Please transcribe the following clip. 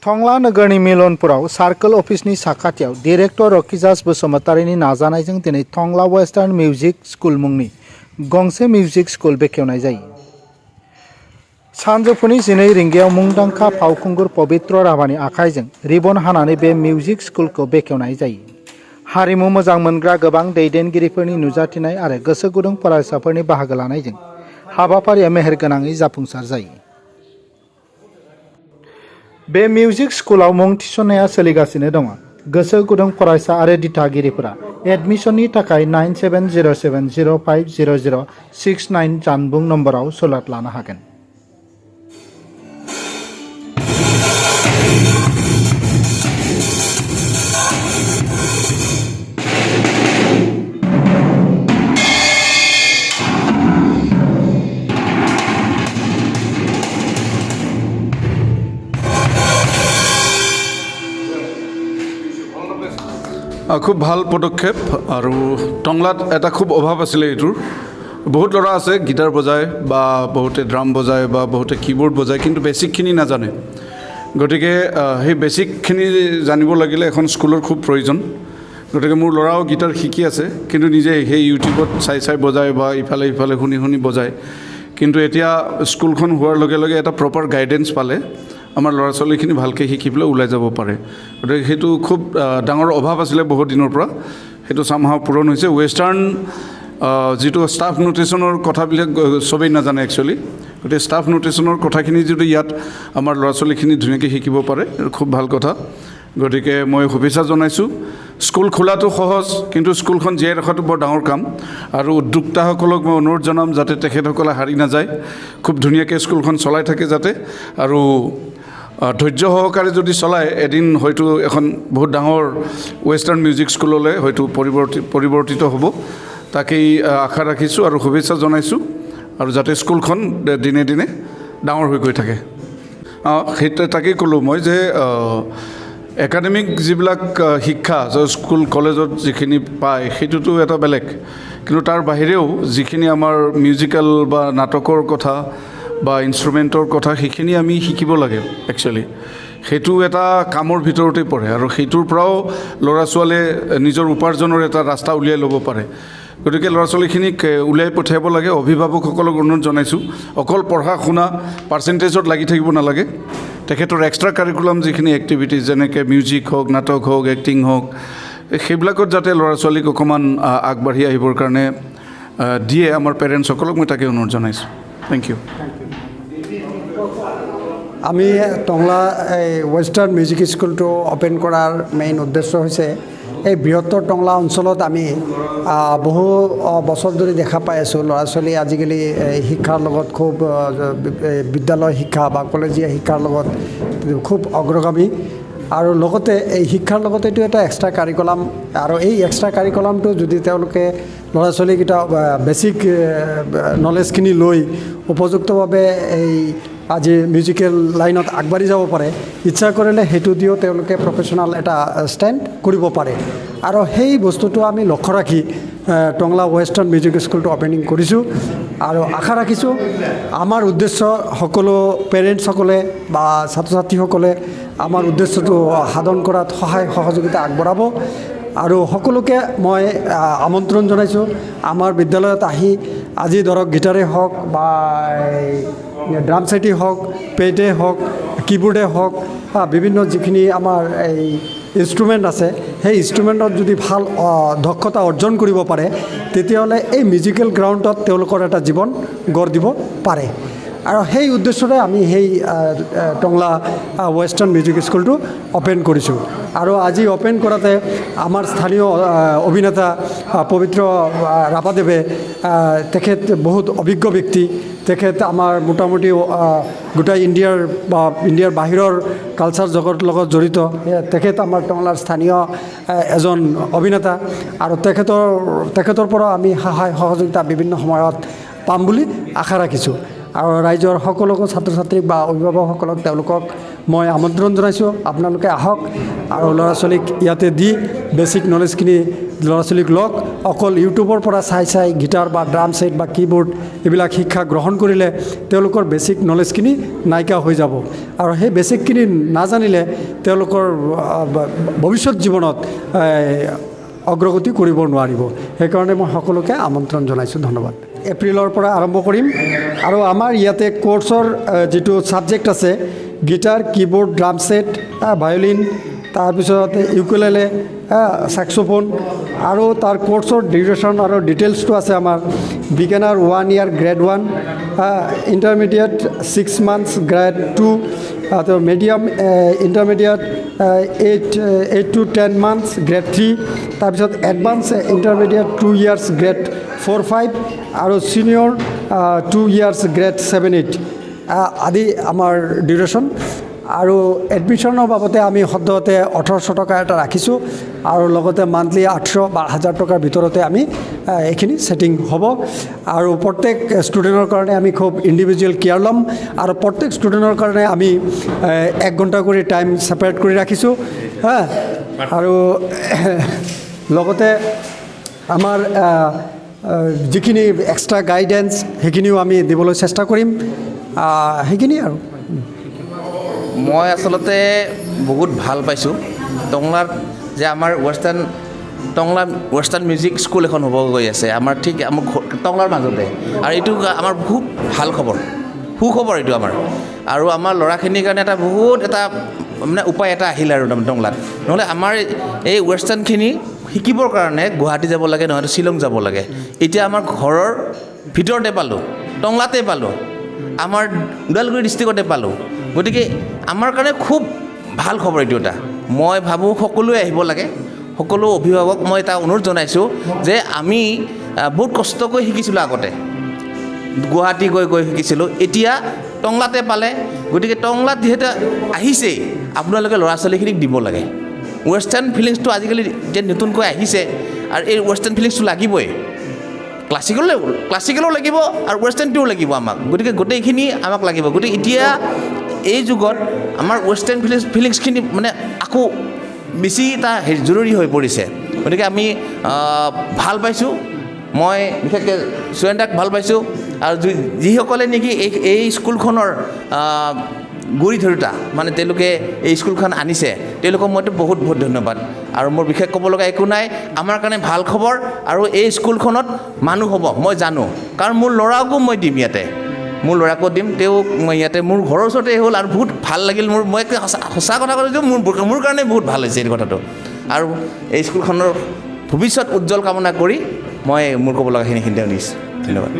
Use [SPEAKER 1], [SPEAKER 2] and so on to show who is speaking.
[SPEAKER 1] Tangla नोगोरनि मिलनपुराव circle अफिसनि साखाथियाव डिरेक्टर रकिजास बसुमतारीनि नाजानायजों दिनै टंला वेस्टार्न मिउजिक स्कुल मुंनि गंसे मिउजिक स्कुल बेखेवनाय जायो। सानजौफुनि 12 रिंगायाव मुंदांखा फावखुंगुर पवित्र राभानि आखाइजों रिबन हानानै बे मिउजिक स्कुलखौ बेखेवनाय जायो। हारिमु मोजां मोनग्रा गोबां दैदेनगिरिफोरनि नुजाथिनाय आरो गोसो गुदुं फरायसाफोरनि बाहागो लानायजों हाबाफारिया मेहेरगोनाङै जाफुंसार जायो। बे मिउजिक स्कुलाव मुं थिसननाया सोलिगासिनो दङ। गोसो गुदुं फरायसा आरो दिथागिरिफोरा एडमिशननि थाखाय 9707050069 जानबुं नम्बराव सलाद लानो हागोन।
[SPEAKER 2] খুব ভাল পদক্ষেপ আৰু টংলাত এটা খুব অভাৱ আছিলে এইটোৰ। বহুত ল'ৰা আছে গিটাৰ বজায় বা বহুতে ড্ৰাম বজায় বা বহুতে কিবোৰ্ড বজায়, কিন্তু বেছিকখিনি নাজানে। গতিকে সেই বেছিকখিনি জানিব লাগিলে এখন স্কুলৰ খুব প্ৰয়োজন। গতিকে মোৰ ল'ৰাও গিটাৰ শিকি আছে, কিন্তু নিজে সেই ইউটিউবত চাই চাই বজায় বা ইফালে ইফালে শুনি শুনি বজায়। কিন্তু এতিয়া স্কুলখন হোৱাৰ লগে লগে এটা প্ৰপাৰ গাইডেন্স পালে আমাৰ ল'ৰা ছোৱালীখিনি ভালকৈ শিকি পেলাই ওলাই যাব পাৰে। গতিকে সেইটো খুব ডাঙৰ অভাৱ আছিলে বহুত দিনৰ পৰা, সেইটো চামহাও পূৰণ হৈছে। ৱেষ্টাৰ্ণ যিটো ষ্টাফ নিউট্ৰিশ্যনৰ কথাবিলাক চবেই নাজানে একচুৱেলি। গতিকে ষ্টাফ নিউট্ৰিশ্যনৰ কথাখিনি যদি ইয়াত আমাৰ ল'ৰা ছোৱালীখিনি ধুনীয়াকৈ শিকিব পাৰে, খুব ভাল কথা। গতিকে মই শুভেচ্ছা জনাইছোঁ। স্কুল খোলাটো সহজ, কিন্তু স্কুলখন জীয়াই ৰখাটো বৰ ডাঙৰ কাম। আৰু উদ্যোক্তাসকলক মই অনুৰোধ জনাম যাতে তেখেতসকলে হাৰি নাযায়, খুব ধুনীয়াকৈ স্কুলখন চলাই থাকে যাতে। আৰু ধৈৰ্য সহকাৰে যদি চলায়, এদিন হয়তো এখন বহুত ডাঙৰ ৱেষ্টাৰ্ণ মিউজিক স্কুললৈ হয়তো পৰিৱৰ্তিত হ'ব। তাকেই আশা ৰাখিছোঁ আৰু শুভেচ্ছা জনাইছোঁ, আৰু যাতে স্কুলখন দিনে দিনে ডাঙৰ হৈ গৈ থাকে। সেইটো তাকেই ক'লোঁ মই যে একাডেমিক যিবিলাক শিক্ষা স্কুল কলেজত যিখিনি পায় সেইটোতো এটা বেলেগ, কিন্তু তাৰ বাহিৰেও যিখিনি আমাৰ মিউজিকেল বা নাটকৰ কথা বা ইনষ্ট্ৰুমেণ্টৰ কথা সেইখিনি আমি শিকিব লাগে একচুৱেলি। সেইটো এটা কামৰ ভিতৰতে পৰে, আৰু সেইটোৰ পৰাও ল'ৰা ছোৱালীয়ে নিজৰ উপাৰ্জনৰ এটা ৰাস্তা উলিয়াই ল'ব পাৰে। গতিকে ল'ৰা ছোৱালীখিনিক উলিয়াই পঠিয়াব লাগে। অভিভাৱকসকলক অনুৰোধ জনাইছোঁ, অকল পঢ়া শুনা পাৰ্চেণ্টেজত লাগি থাকিব নালাগে। তেখেতৰ এক্সট্ৰা কাৰিকুলাম যিখিনি এক্টিভিটিজ, যেনেকৈ মিউজিক হওক, নাটক হওক, এক্টিং হওক, সেইবিলাকত যাতে ল'ৰা ছোৱালীক অকণমান আগবাঢ়ি আহিবৰ কাৰণে দিয়ে আমাৰ পেৰেণ্টছসকলক মই তাকে অনুৰোধ জনাইছোঁ। Thank you.
[SPEAKER 3] আমি টংলা ৱেষ্টাৰ্ণ মিউজিক স্কুলটো অ'পেন কৰাৰ মেইন উদ্দেশ্য হৈছে এই বৃহত্তৰ টংলা অঞ্চলত আমি বহু বছৰ ধৰি দেখা পাই আছোঁ ল'ৰা ছোৱালী আজিকালি শিক্ষাৰ লগত খুব বিদ্যালয় শিক্ষা বা কলেজীয়া শিক্ষাৰ লগত খুব অগ্ৰগামী। আৰু লগতে এই শিক্ষাৰ লগতে এইটো এটা এক্সট্ৰা কাৰিকুলাম, আৰু এই এক্সট্ৰা কাৰিকুলামটো যদি তেওঁলোকে ল'ৰা ছোৱালীকেইটা বেছিক নলেজখিনি লৈ উপযুক্তভাৱে এই আজি মিউজিকেল লাইনত আগবাঢ়ি যাব পাৰে, ইচ্ছা কৰিলে সেইটো দিও তেওঁলোকে প্ৰফেশ্যনেল এটা ষ্টেণ্ড কৰিব পাৰে। আৰু সেই বস্তুটো আমি লক্ষ্য ৰাখি টংলা ৱেষ্টাৰ্ণ মিউজিক স্কুলটো অ'পেনিং কৰিছোঁ। আৰু আশা ৰাখিছোঁ আমাৰ উদ্দেশ্য সকলো পেৰেণ্টছসকলে বা ছাত্ৰ ছাত্ৰীসকলে আমাৰ উদ্দেশ্যটো সাধন কৰাত সহায় সহযোগিতা আগবঢ়াব। আৰু সকলোকে মই আমন্ত্ৰণ জনাইছোঁ আমাৰ বিদ্যালয়ত আহি, আজি ধৰক গিটাৰে হওক বা ড্ৰাম ছেটেই হওক, পেডে হওক, কিবোৰ্ডে হওক, বিভিন্ন যিখিনি আমাৰ এই ইনষ্ট্ৰুমেণ্ট আছে, সেই ইনষ্ট্ৰুমেণ্টত যদি ভাল দক্ষতা অৰ্জন কৰিব পাৰে, তেতিয়াহ'লে এই মিউজিকেল গ্ৰাউণ্ডত তেওঁলোকৰ এটা জীৱন গঢ় দিব পাৰে। আৰু সেই উদ্দেশ্যৰে আমি সেই টংলা ৱেষ্টাৰ্ণ মিউজিক স্কুলটো অ'পেন কৰিছোঁ। আৰু আজি অ'পেন কৰাতে আমাৰ স্থানীয় অভিনেতা পবিত্ৰ ৰাভাদেৱে, তেখেত বহুত অভিজ্ঞ ব্যক্তি। তেখেত আমাৰ মোটামুটি গোটেই ইণ্ডিয়াৰ বাহিৰৰ কালচাৰ জগতৰ লগত জড়িত। তেখেত আমাৰ টংলাৰ স্থানীয় এজন অভিনেতা, আৰু তেখেতৰ পৰা আমি সহায় সহযোগিতা বিভিন্ন সময়ত পাম বুলি আশা ৰাখিছোঁ। আৰু ৰাইজৰ সকলোকে ছাত্ৰ ছাত্ৰীক বা অভিভাৱকসকলক তেওঁলোকক মই আমন্ত্ৰণ জনাইছোঁ, আপোনালোকে আহক আৰু ল'ৰা ছোৱালীক ইয়াতে দি বেছিক নলেজখিনি ল'ৰা ছোৱালীক লওক অকল ইউটিউবৰ পৰা চাই গিটাৰ বা ড্ৰাম ছেট বা কীবোৰ্ড এইবিলাক শিক্ষা গ্ৰহণ কৰিলে তেওঁলোকৰ বেছিক নলেজখিনি নাইকিয়া হৈ যাব আৰু সেই বেছিকখিনি নাজানিলে তেওঁলোকৰ ভৱিষ্যত জীৱনত অগ্ৰগতি কৰিব নোৱাৰিব সেইকাৰণে মই সকলোকে আমন্ত্ৰণ জনাইছোঁ ধন্যবাদ এপ্ৰিলৰ পৰা আৰম্ভ কৰিম আৰু আমাৰ ইয়াতে কোৰ্চৰ যিটো ছাবজেক্ট আছে guitar keyboard drum set violin তাৰপিছত ইউকুলেলে সাক্সোফোন আৰু তাৰ কোৰ্চৰ ডিউৰেশ্যন আৰু ডিটেইলছটো আছে আমাৰ beginner 1 year grade 1 intermediate 6 months grade 2 তো medium intermediate 8 to 10 months grade 3 তাৰপিছত এডভান্স ইণ্টাৰমিডিয়েট 2 years গ্ৰেড 4-5 আৰু ছিনিয়ৰ 2 years গ্ৰেড 7-8 আদি আমাৰ ডিউৰেশ্যন আৰু এডমিশ্যনৰ বাবদে আমি সদ্যহতে 1800 টকা এটা ৰাখিছোঁ আৰু লগতে মান্থলি 800 বা 1000 টকাৰ ভিতৰতে আমি এইখিনি ছেটিং হ'ব আৰু প্ৰত্যেক ষ্টুডেণ্টৰ কাৰণে আমি খুব ইণ্ডিভিজুৱেল কেয়াৰ ল'ম আৰু প্ৰত্যেক ষ্টুডেণ্টৰ কাৰণে আমি 1 ঘণ্টা কৰি টাইম ছেপাৰেট কৰি ৰাখিছোঁ আৰু লগতে আমাৰ যিখিনি এক্সট্ৰা গাইডেন্স সেইখিনিও আমি দিবলৈ চেষ্টা কৰিম সেইখিনি আৰু
[SPEAKER 4] মই আচলতে বহুত ভাল পাইছোঁ টংলাত যে আমাৰ টংলা ৱেষ্টাৰ্ণ মিউজিক স্কুল এখন হ'ব গৈ আছে আমাৰ ঠিক আমাৰ টংলাৰ মাজতে আৰু এইটো আমাৰ বহুত ভাল খবৰ সুখবৰ এইটো আমাৰ আৰু আমাৰ ল'ৰাখিনিৰ কাৰণে এটা বহুত এটা মানে উপায় এটা আহিল আৰু টংলাত নহ'লে আমাৰ এই ৱেষ্টাৰ্ণখিনি শিকিবৰ কাৰণে গুৱাহাটী যাব লাগে নহয়তো শ্বিলং যাব লাগে এতিয়া আমাৰ ঘৰৰ ভিতৰতে পালোঁ টংলাতে পালোঁ আমাৰ ওদালগুৰি ডিষ্ট্ৰিক্টতে পালোঁ গতিকে আমাৰ কাৰণে খুব ভাল খবৰ এইটো এটা মই ভাবোঁ সকলোৱে আহিব লাগে সকলো অভিভাৱক মই এটা অনুৰোধ জনাইছোঁ যে আমি বহুত কষ্টকৈ শিকিছিলোঁ আগতে গুৱাহাটী গৈ শিকিছিলোঁ এতিয়া টংলাতে পালে গতিকে টংলাত যিহেতু আহিছেই আপোনালোকে ল'ৰা ছোৱালীখিনিক দিব লাগে ৱেষ্টাৰ্ণ ফিলিংছটো আজিকালি যে নতুনকৈ আহিছে আৰু এই ৱেষ্টাৰ্ণ ফিলিংছটো লাগিবই ক্লাছিকেলো লাগিব আৰু ৱেষ্টাৰ্ণটোও লাগিব আমাক গতিকে গোটেইখিনি আমাক লাগিব গতিকে এতিয়া এই যুগত আমাৰ ৱেষ্টাৰ্ণ ফিলিংছখিনি মানে আকৌ বেছি এটা জৰুৰী হৈ পৰিছে গতিকে আমি ভাল পাইছোঁ মই বিশেষকৈ সুৰেন্দ্ৰাক ভাল পাইছোঁ আৰু যিসকলে নেকি এই স্কুলখনৰ গুৰি ধৰোঁতা মানে তেওঁলোকে এই স্কুলখন আনিছে তেওঁলোকক মইতো বহুত বহুত ধন্যবাদ আৰু মোৰ বিশেষ ক'ব লগা একো নাই আমাৰ কাৰণে ভাল খবৰ আৰু এই স্কুলখনত মানুহ হ'ব মই জানো কাৰণ মোৰ ল'ৰাকো মই দিম ইয়াতে মোৰ ল'ৰাকো দিম তেওঁক মই ইয়াতে মোৰ ঘৰৰ ওচৰতে হ'ল আৰু বহুত ভাল লাগিল মই সঁচা কথা কৈছোঁ মোৰ কাৰণে বহুত ভাল হৈছে এই কথাটো আৰু এই স্কুলখনৰ ভৱিষ্যত উজ্জ্বল কামনা কৰি মই মোৰ ক'ব লগাখিনি দিছোঁ ধন্যবাদ